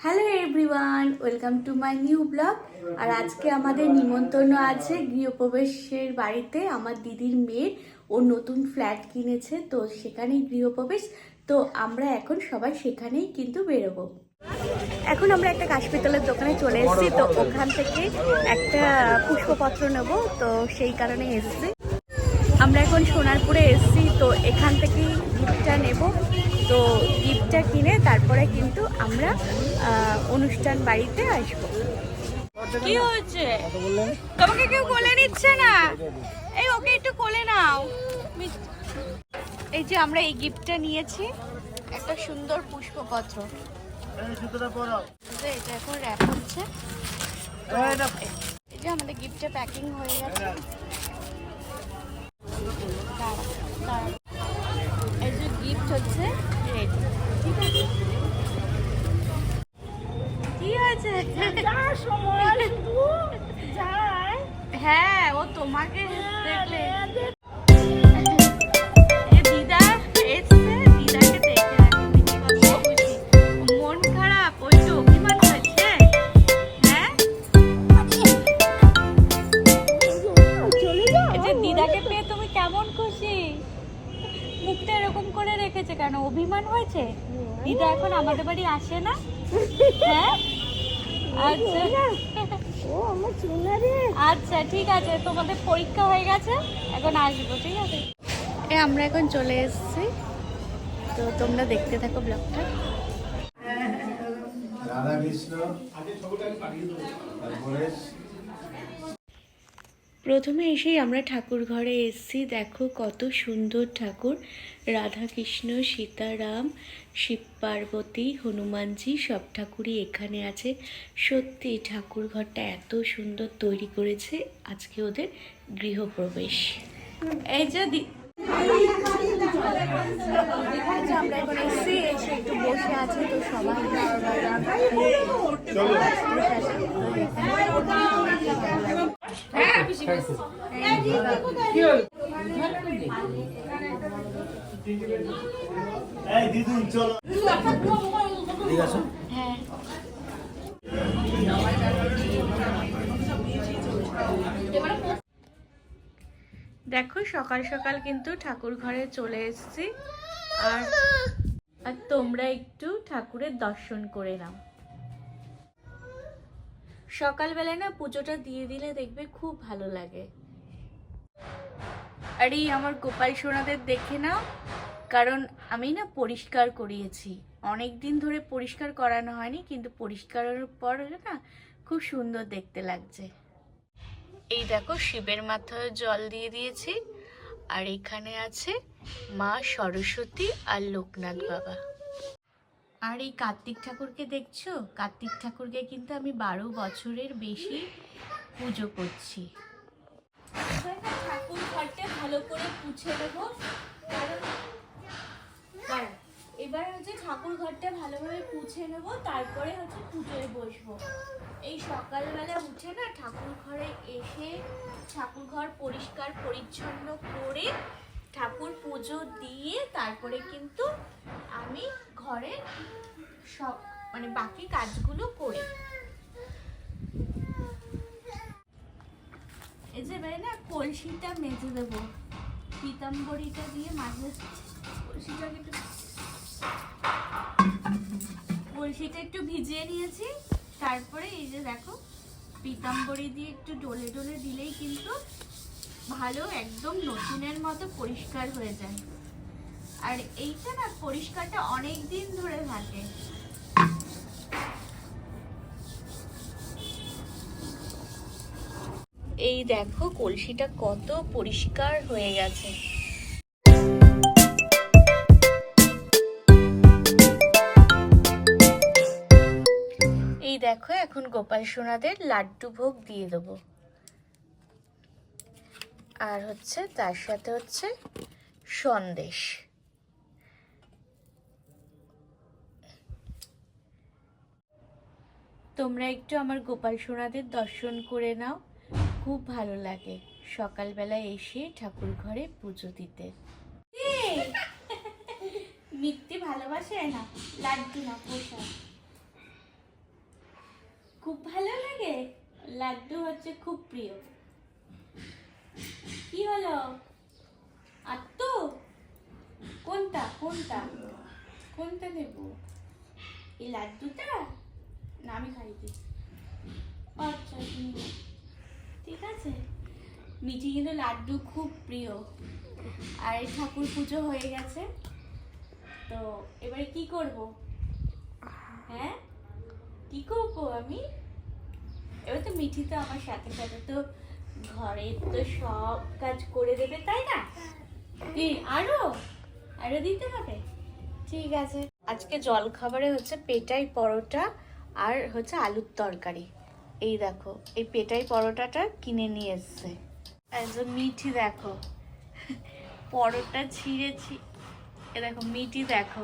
Hello everyone, welcome to my new blog. আর আজকে আমাদের নিমন্ত্রণ আছে গৃহপ্রবেশের বাড়িতে। আমার দিদির মেয়ের ও নতুন ফ্ল্যাট কিনেছে, তো সেখানেই গৃহপ্রবেশ। তো আমরা এখন সবাই সেখানেই কিন্তু বেরোবো। এখন আমরা একটা কাশপিতলের দোকানে চলে এসেছি, তো ওখান থেকে একটা পুষ্পপত্র নেব, তো সেই কারণে এসেছি। আমরা এখন সোনারপুরে এসেছি, তো এখান থেকেই গিফটটা নেব। তো গিফটটা কিনে তারপরে কিন্তু আমরা অনুষ্ঠান বাড়িতে আসবো। কি হয়েছে? তোমাকে কেউ কোলে নিচ্ছে না? এই ওকে একটু কোলে নাও। এই যে আমরা এই গিফটটা নিয়েছি, একটা সুন্দর পুষ্পপত্র। এটা এখন র্যাপ হচ্ছে। এই যে আমাদের গিফটটা প্যাকিং হয়ে গেছে। এই যে গিফট হচ্ছে রেডি। ঠিক আছে, কি আছে? হ্যাঁ, ও তোমাকে দেখলে। দিদা এসছে, দিদাকে দেখে মন খারাপ, ওই তো অভিমান হচ্ছে। হ্যাঁ, এই যে দিদাকে পেয়ে তুমি কেমন খুশি? মুখটা এরকম করে রেখেছে কেন? অভিমান হয়েছে? দিদা এখন আমাদের বাড়ি আসে না? হ্যাঁ, আচ্ছা আচ্ছা, ঠিক আছে, তোমাদের পরীক্ষা হয়ে গেছে, এখন আসবো। ঠিক আছে, আমরা এখন চলে এসেছি, তো তোমরা দেখতে থাকো ব্লগটা। রাধা কৃষ্ণ। প্রথমে এসেই আমরা ঠাকুর ঘরে এসেছি। দেখো কত সুন্দর ঠাকুর, রাধা কৃষ্ণ, সীতারাম, শিব পার্বতী, হনুমানজি, সব ঠাকুরই এখানে আছে। সত্যি ঠাকুর ঘরটা এত সুন্দর তৈরি করেছে। আজকে ওদের গৃহপ্রবেশ। এই যে আমরা এখন এসে একটু বসে আছি, তো সবাই দেখো সকাল সকাল কিন্তু ঠাকুর ঘরে চলে এসেছি। আর তোমরা একটু ঠাকুরের দর্শন করে নাও। সকালবেলায় না পুজোটা দিয়ে দিলে দেখবে খুব ভালো লাগে। আর এই আমার গোপাল সোনাদের দেখে নাও, কারণ আমি না পরিষ্কার করিয়েছি। অনেক দিন ধরে পরিষ্কার করানো হয়নি, কিন্তু পরিষ্কারের পর না খুব সুন্দর দেখতে লাগছে। এই দেখো শিবের মাথায় জল দিয়ে দিয়েছি, আর এখানে আছে মা সরস্বতী আর লোকনাথ বাবা। আর এই কার্তিক ঠাকুরকে দেখছো? কার্তিক ঠাকুরকে কিন্তু আমি 12 বছরের বেশি পুজো করছি। ঠাকুর ঘরটা ভালো করে পুছে দেবো, এবার হচ্ছে ঠাকুর ঘরটা ভালোভাবে পুছে নেবো, তারপরে হচ্ছে পুজোয় বসবো। এই সকালবেলা উঠে না ঠাকুর ঘরে এসে ঠাকুর ঘর পরিষ্কার পরিচ্ছন্ন করে ঠাকুর পুজো দিয়ে তারপরে কিন্তু আমি ঘরে সব মানে বাকি কাজগুলো করি। এই যে না কলসিটা মেজে দেবো, পিতাম্বরীটা দিয়ে মাঝে কলসিটা একটু ভিজিয়ে নিয়েছি। তারপরে এই যে দেখো পিতাম্বরী দিয়ে একটু ডলে ডলে দিলেই কিন্তু ভালো একদম নতুনের মতো পরিষ্কার হয়ে যায়। আর এইটা না পরিষ্কারটা অনেক দিন ধরে থাকে। এই দেখো কলসিটা কত পরিষ্কার হয়ে গেছে। এই দেখো এখন গোপাল সোনাদের লাড্ডু ভোগ দিয়ে দেবো, আর হচ্ছে তার সাথে হচ্ছে সন্দেশ। তোমরা একটু আমার গোপাল সোনাদের দর্শন করে নাও, খুব ভালো লাগে সকালবেলা এসে ঠাকুর ঘরে পুজো দিতে। মিথ্যে ভালোবাসে না, লাড্ডু না প্রসাদ। খুব ভালো লাগে, লাড্ডু হচ্ছে খুব প্রিয়। কি হলো আত্তু? কোনটা কোনটা কোনটা নেব? এই লাড্ডুটা না আমি খাই দিই? আচ্ছা ঠিক আছে। মিঠি কিন্তু লাড্ডু খুব প্রিয়। আর এই ঠাকুর পুজো হয়ে গেছে, তো এবারে কি করব? হ্যাঁ কি করবো আমি? এবার তো মিঠি তো আমার সাথে সাথে তো ঘরে তো সব কাজ করে দেবে, তাই না? কি আরো আরো দিতে হবে? ঠিক আছে। আজকে জল খাবারে হচ্ছে পেটাই পরোটা আর হচ্ছে আলুর তরকারি। এই দেখো এই পেটাই পরোটাটা কিনে নিয়ে এসছে। মিঠি দেখো পরোটা ছিঁড়েছি। এ দেখো মিঠি দেখো,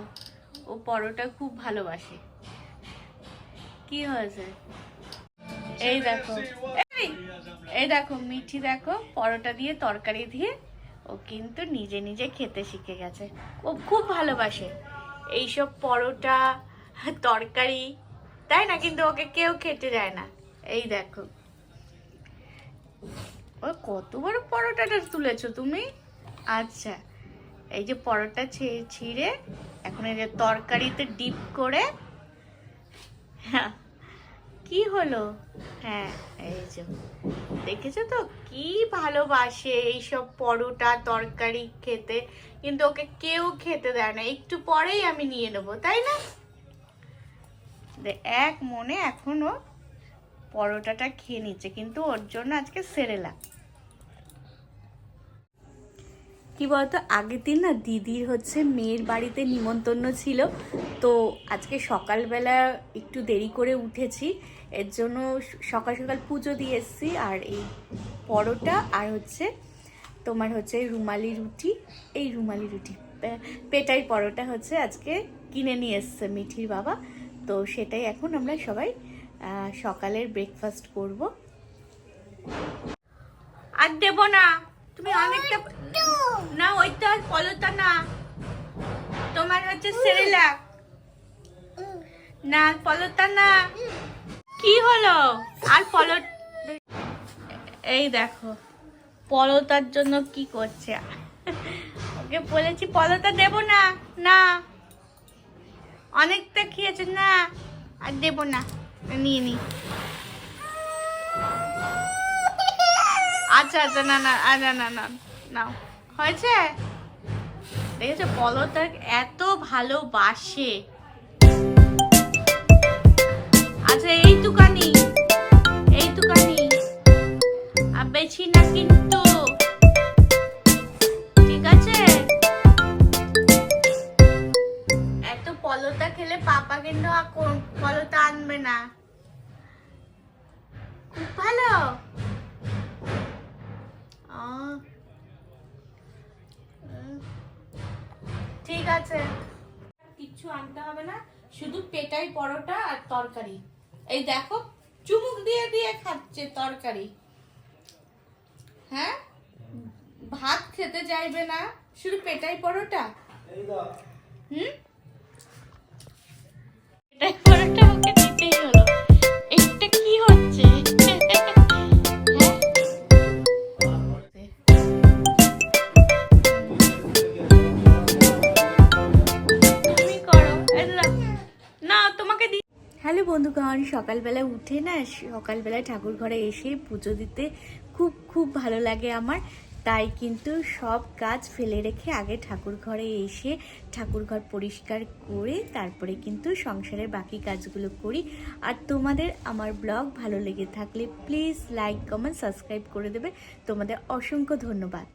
ও পরোটা খুব ভালোবাসে। কি হয়েছে? এই দেখো এই দেখো মিঠি দেখো পরোটা দিয়ে তরকারি দিয়ে ও কিন্তু নিজে নিজে খেতে শিখে গেছে। ও খুব ভালোবাসে এইসব পরোটা তরকারি, তাই না? কিন্তু ওকে কেউ খেতে দেয় না। এই দেখো ও কত বড় পরোটাটা তুলেছো তুমি। আচ্ছা এই যে পরোটা ছিঁড়ে এখন এই যে তরকারিতে ডিপ করে। হ্যাঁ কি হলো? হ্যাঁ এই যে দেখেছো তো কি ভালোবাসে এইসব পরোটা তরকারি খেতে, কিন্তু ওকে কেউ খেতে দেয় না। একটু পরেই আমি নিয়ে নেবো, তাই না? এক মনে এখনো পরোটাটা খেয়ে নিচ্ছে, কিন্তু ওর জন্য আজকে সেরেলাক। কি বলতো, আগের দিন না দিদির হচ্ছে মেয়ের বাড়িতে নিমন্ত্রণ ছিল, তো আজকে সকালবেলা একটু দেরি করে উঠেছি, এর জন্য সকাল সকাল পুজো দিয়ে এসেছি। আর এই পরোটা আর হচ্ছে তোমার হচ্ছে রুমালি রুটি, এই রুমালি রুটি পেটাই পরোটা হচ্ছে আজকে কিনে নিয়ে এসছে মিঠির বাবা। তো সেটাই এখন আমরা সবাই সকালের ব্রেকফাস্ট করব। আর দেব না তুমি অনেকটা না, ওইটা পলতা না, তোমার হচ্ছে সেরেলাক না, পলতা না। কি হলো? আর পলত এই দেখো পলতার জন্য কি করছে। ওকে বলেছি পলতা দেব না, না অনেকটা খেয়েছে, না আর দেব না, নিয়ে নি। আচ্ছা আচ্ছা না না না না না নাও, হয়েছে। দেখেছো পলতা এত ভালোবাসে। আচ্ছা এইটুকানি আর বেশি না কিন্তু, ঠিক আছে? এত পলতা খেলে পাপা কিন্তু পলতা আনবে না। খুব ভালো। ঠিক আছে, কিচ্ছু আনতে হবে না, শুধু পেটাই পরোটা আর তরকারি। এই দেখো চুমুক দিয়ে দিয়ে খাচ্ছে তরকারি। হ্যাঁ ভাত খেতে চাইবে না, শুধু পেটাই পরোটা। পেটাই পরোটা ওকে দিতেই হলো। এটা কি হচ্ছে? হ্যালো বন্ধুগণ, সকালবেলা উঠে না সকালবেলায় ঠাকুর ঘরে এসে পুজো দিতে খুব খুব ভালো লাগে আমার। তাই কিন্তু সব কাজ ফেলে রেখে আগে ঠাকুর ঘরে এসে ঠাকুর ঘর পরিষ্কার করে তারপরে কিন্তু সংসারের বাকি কাজগুলো করি। আর তোমাদের আমার ব্লগ ভালো লেগে থাকলে প্লিজ লাইক কমেন্ট সাবস্ক্রাইব করে দেবে। তোমাদের অসংখ্য ধন্যবাদ।